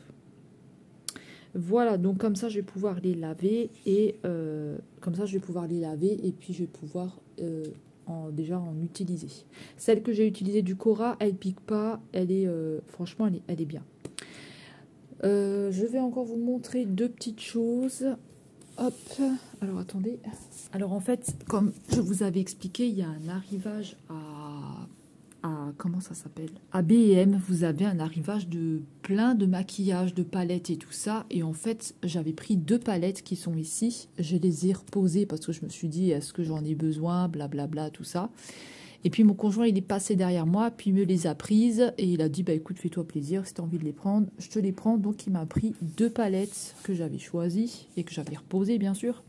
Speaker 1: Voilà, donc comme ça je vais pouvoir les laver. Et comme ça je vais pouvoir les laver. Et puis je vais pouvoir déjà en utiliser. Celle que j'ai utilisée du Cora, elle pique pas. Elle est franchement elle est bien. Je vais encore vous montrer 2 petites choses. Hop, alors attendez. Alors en fait, comme je vous avais expliqué, il y a un arrivage à comment ça s'appelle? À B&M, vous avez un arrivage de plein de maquillage, de palettes et tout ça. Et en fait, j'avais pris 2 palettes qui sont ici. Je les ai reposées parce que je me suis dit, est-ce que j'en ai besoin? Blablabla, tout ça. Et puis mon conjoint, il est passé derrière moi, puis il me les a prises. Et il a dit, bah écoute, fais-toi plaisir, si tu as envie de les prendre, je te les prends. Donc il m'a pris 2 palettes que j'avais choisies et que j'avais reposées, bien sûr.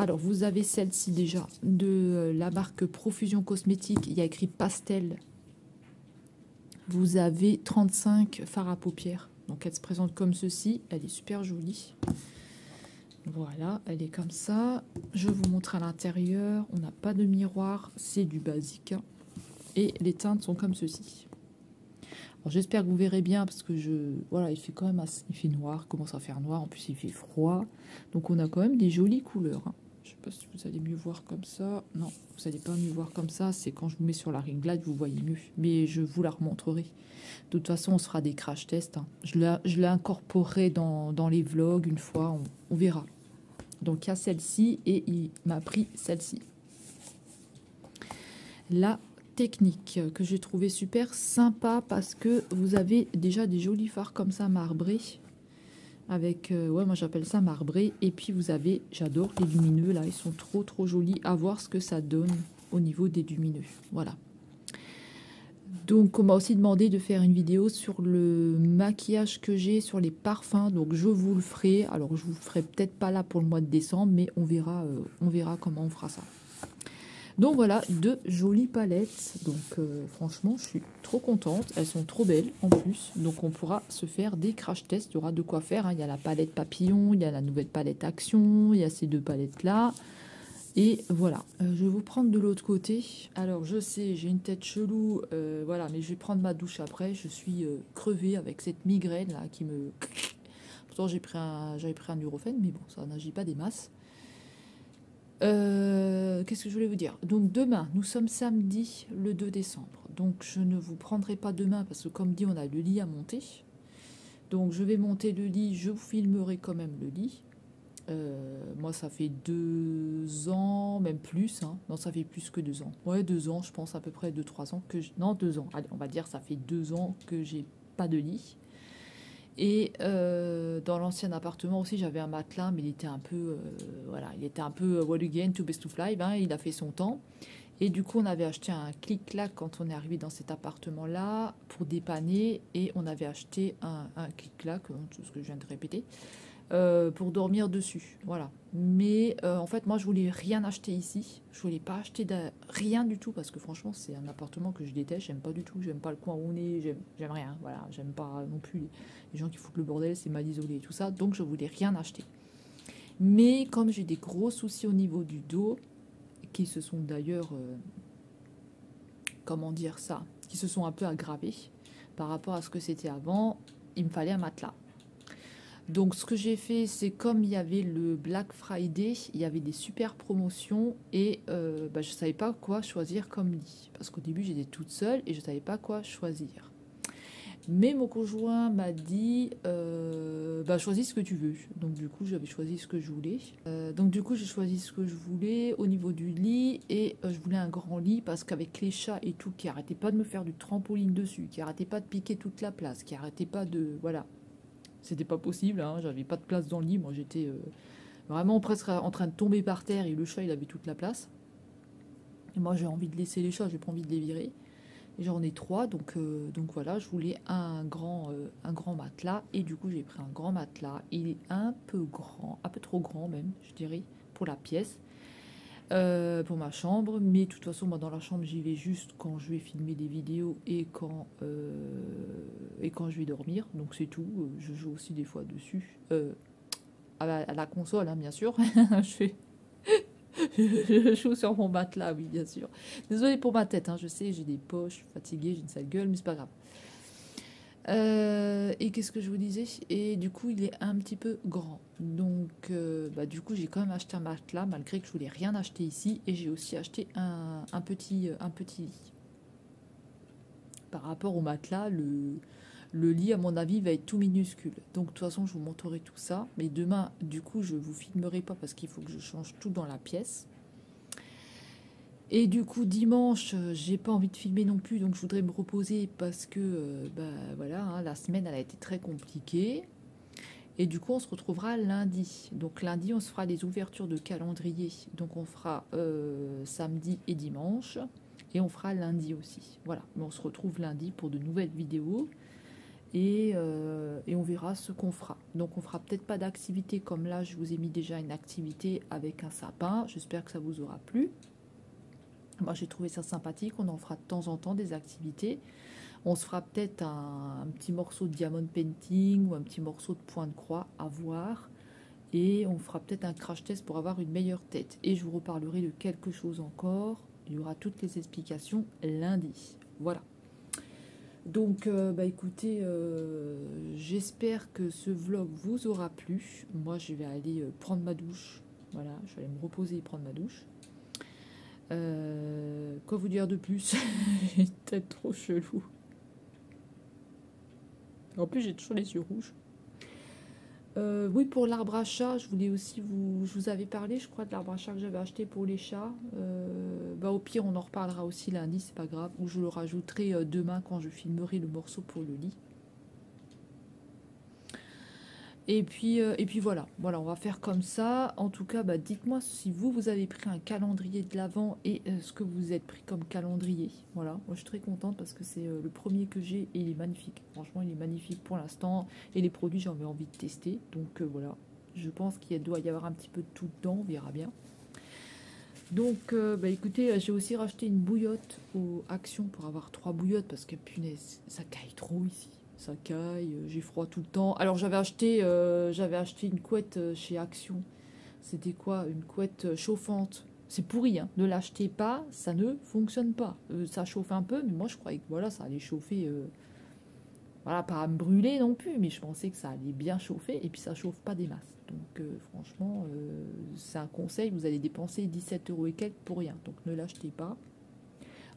Speaker 1: Alors, vous avez celle-ci déjà de la marque Profusion Cosmétique. Il y a écrit pastel. Vous avez 35 fards à paupières. Donc, elle se présente comme ceci. Elle est super jolie. Voilà, elle est comme ça. Je vous montre à l'intérieur. On n'a pas de miroir. C'est du basique. Et les teintes sont comme ceci. Alors, j'espère que vous verrez bien parce que voilà, il fait quand même il fait noir. Il commence à faire noir. En plus, il fait froid. Donc, on a quand même des jolies couleurs. Hein. Je ne sais pas si vous allez mieux voir comme ça. Non, vous n'allez pas mieux voir comme ça. C'est quand je vous mets sur la ring light, vous voyez mieux. Mais je vous la remontrerai. De toute façon, on se fera des crash tests. Hein. Je l'incorporerai dans les vlogs une fois. On verra. Donc, il y a celle-ci et il m'a pris celle-ci. La technique que j'ai trouvé super sympa parce que vous avez déjà des jolis fards comme ça marbrés. Avec, ouais, moi j'appelle ça marbré. Et puis vous avez, j'adore les lumineux là, ils sont trop trop jolis. À voir ce que ça donne au niveau des lumineux. Voilà. Donc on m'a aussi demandé de faire une vidéo sur le maquillage que j'ai, sur les parfums. Donc je vous le ferai. Alors je vous le ferai peut-être pas là pour le mois de décembre, mais on verra comment on fera ça. Donc voilà, 2 jolies palettes. Donc franchement, je suis trop contente. Elles sont trop belles en plus. Donc on pourra se faire des crash tests. Il y aura de quoi faire. Hein. Il y a la palette papillon, il y a la nouvelle palette action, il y a ces 2 palettes-là. Et voilà, je vais vous prendre de l'autre côté. Alors je sais, j'ai une tête chelou. Voilà, mais je vais prendre ma douche après. Je suis crevée avec cette migraine là qui me... Pourtant j'avais pris un Nurofen, mais bon, ça n'agit pas des masses. Qu'est-ce que je voulais vous dire? Donc demain, nous sommes samedi le 2 décembre. Donc je ne vous prendrai pas demain parce que comme dit, on a le lit à monter. Donc je vais monter le lit, je vous filmerai quand même le lit. Moi ça fait 2 ans, même plus. Hein. Non, ça fait plus que 2 ans. Ouais, 2 ans, je pense à peu près 2-3 ans que... Non, 2 ans. Allez, on va dire ça fait 2 ans que j'ai pas de lit. Et dans l'ancien appartement aussi, j'avais un matelas, mais il était un peu, voilà, il était un peu what again, too best to fly, ben, il a fait son temps. Et du coup, on avait acheté un clic-clac quand on est arrivé dans cet appartement-là pour dépanner, et on avait acheté un clic-clac, ce que je viens de répéter, pour dormir dessus, voilà. Mais en fait, moi, je voulais rien acheter ici. Je voulais pas acheter rien du tout parce que franchement, c'est un appartement que je déteste. J'aime pas du tout. J'aime pas le coin où on est. J'aime rien. Voilà, j'aime pas non plus les gens qui foutent le bordel. C'est mal isolé et tout ça. Donc, je voulais rien acheter. Mais comme j'ai des gros soucis au niveau du dos, qui se sont d'ailleurs, comment dire ça, qui se sont un peu aggravés par rapport à ce que c'était avant, il me fallait un matelas. Donc ce que j'ai fait, c'est comme il y avait le Black Friday, il y avait des super promotions et je ne savais pas quoi choisir comme lit. Parce qu'au début j'étais toute seule et je ne savais pas quoi choisir. Mais mon conjoint m'a dit, choisis ce que tu veux. Donc du coup j'avais choisi ce que je voulais. J'ai choisi ce que je voulais au niveau du lit et je voulais un grand lit parce qu'avec les chats et tout, qui arrêtaient pas de me faire du trampoline dessus, qui arrêtaient pas de piquer toute la place, qui arrêtaient pas de... Voilà. C'était pas possible, hein, j'avais pas de place dans le lit, moi j'étais vraiment presque en train de tomber par terre et le chat il avait toute la place. Et moi j'ai envie de laisser les chats, j'ai pas envie de les virer. Et j'en ai 3, donc voilà, je voulais un grand matelas et du coup j'ai pris un grand matelas. Il est un peu grand, un peu trop grand même, je dirais, pour la pièce. Pour ma chambre, mais de toute façon moi dans la chambre j'y vais juste quand je vais filmer des vidéos et quand je vais dormir, donc c'est tout. Je joue aussi des fois dessus à la console, hein, bien sûr. Je joue sur mon matelas, oui, bien sûr. Désolée pour ma tête, hein, je sais, j'ai des poches, je suis fatiguée, j'ai une sale gueule, mais c'est pas grave. Et qu'est-ce que je vous disais? Et du coup, il est un petit peu grand. Donc, du coup, j'ai quand même acheté un matelas, malgré que je voulais rien acheter ici. Et j'ai aussi acheté un petit lit. Par rapport au matelas, le lit, à mon avis, va être tout minuscule. Donc, de toute façon, je vous montrerai tout ça. Mais demain, du coup, je vous filmerai pas parce qu'il faut que je change tout dans la pièce. Et du coup, dimanche, j'ai pas envie de filmer non plus, donc je voudrais me reposer parce que, voilà, hein, la semaine, elle a été très compliquée. Et du coup, on se retrouvera lundi. Donc lundi, on se fera les ouvertures de calendrier. Donc on fera samedi et dimanche. Et on fera lundi aussi. Voilà, mais on se retrouve lundi pour de nouvelles vidéos. Et on verra ce qu'on fera. Donc on fera peut-être pas d'activité comme là, je vous ai mis déjà une activité avec un sapin. J'espère que ça vous aura plu. Moi, j'ai trouvé ça sympathique. On en fera de temps en temps des activités. On se fera peut-être un petit morceau de diamond painting ou un petit morceau de point de croix à voir. Et on fera peut-être un crash test pour avoir une meilleure tête. Et je vous reparlerai de quelque chose encore. Il y aura toutes les explications lundi. Voilà. Donc, écoutez, j'espère que ce vlog vous aura plu. Moi, je vais aller prendre ma douche. Voilà, je vais aller me reposer et prendre ma douche. Quoi vous dire de plus? J'ai une tête trop chelou. En plus, j'ai toujours les yeux rouges. Oui, pour l'arbre à chat, je voulais aussi je vous avais parlé, je crois, de l'arbre à chat que j'avais acheté pour les chats. Au pire, on en reparlera aussi lundi, c'est pas grave. Ou je le rajouterai demain quand je filmerai le morceau pour le lit. Et puis voilà, on va faire comme ça. En tout cas, dites-moi si vous avez pris un calendrier de l'Avent et ce que vous êtes pris comme calendrier. Voilà, moi je suis très contente parce que c'est le premier que j'ai et il est magnifique. Franchement, il est magnifique pour l'instant. Et les produits, j'en ai envie de tester. Donc voilà, je pense qu'il doit y avoir un petit peu de tout dedans, on verra bien. Donc, écoutez, j'ai aussi racheté une bouillotte aux Action pour avoir 3 bouillottes parce que punaise, ça caille trop ici. Ça caille, j'ai froid tout le temps. Alors j'avais acheté une couette chez Action. C'était quoi? Une couette chauffante. C'est pourri, hein. Ne l'achetez pas, ça ne fonctionne pas. Ça chauffe un peu, mais moi je croyais que voilà, ça allait chauffer. Voilà, pas à me brûler non plus, mais je pensais que ça allait bien chauffer. Et puis ça chauffe pas des masses. Donc franchement, c'est un conseil. Vous allez dépenser 17 € et quelques pour rien. Donc ne l'achetez pas.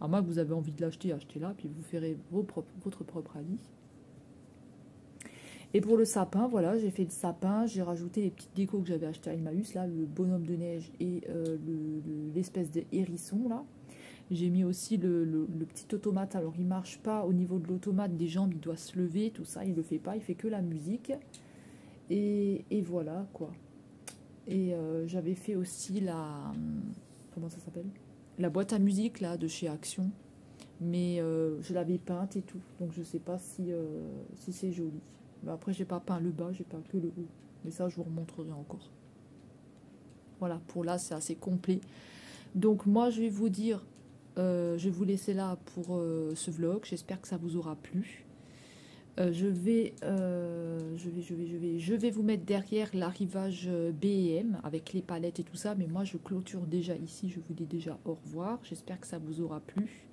Speaker 1: À moins que vous avez envie de l'acheter, achetez-la, puis vous ferez votre propre avis. Et pour le sapin, voilà, j'ai fait le sapin, j'ai rajouté les petites décos que j'avais acheté à Emmaüs, là, le bonhomme de neige et l'espèce de hérisson, là. J'ai mis aussi le petit automate. Alors, il marche pas au niveau de l'automate des jambes. Il doit se lever, tout ça. Il le fait pas. Il fait que la musique. Et voilà, quoi. Et j'avais fait aussi la... Comment ça s'appelle? La boîte à musique, là, de chez Action. Mais je l'avais peinte et tout. Donc, je sais pas si c'est joli. Mais après, j'ai pas peint le bas. J'ai peint que le haut. Mais ça, je vous remontrerai encore. Voilà, pour là, c'est assez complet. Donc, moi, je vais vous dire... je vais vous laisser là pour ce vlog. J'espère que ça vous aura plu. Je vais vous mettre derrière l'arrivage B&M avec les palettes et tout ça. Mais moi, je clôture déjà ici. Je vous dis déjà au revoir. J'espère que ça vous aura plu.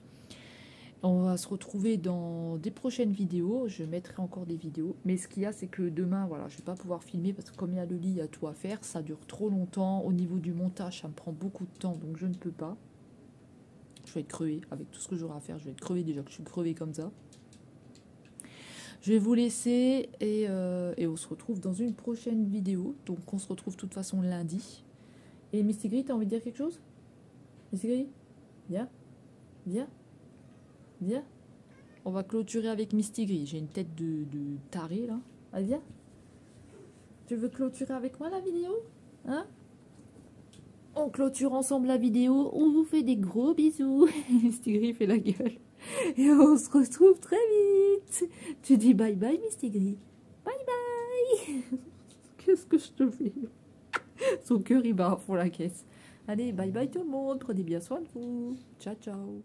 Speaker 1: On va se retrouver dans des prochaines vidéos. Je mettrai encore des vidéos. Mais ce qu'il y a, c'est que demain, voilà, je ne vais pas pouvoir filmer parce que comme il y a le lit, il y a tout à faire. Ça dure trop longtemps. Au niveau du montage, ça me prend beaucoup de temps. Donc, je ne peux pas. Je vais être crevée avec tout ce que j'aurai à faire. Je vais être crevée déjà que je suis crevée comme ça. Je vais vous laisser et on se retrouve dans une prochaine vidéo. Donc, on se retrouve de toute façon lundi. Et Misty Gris, t'as envie de dire quelque chose? Misty Gris, viens. Viens. Viens. On va clôturer avec Misty Gris. J'ai une tête de taré là. Allez, viens. Tu veux clôturer avec moi la vidéo? Hein? On clôture ensemble la vidéo. On vous fait des gros bisous. Misty Gris fait la gueule. Et on se retrouve très vite. Tu dis bye bye, Misty Gris. Bye bye. Qu'est-ce que je te fais? Son cœur il bat à fond la caisse. Allez, bye bye tout le monde. Prenez bien soin de vous. Ciao, ciao.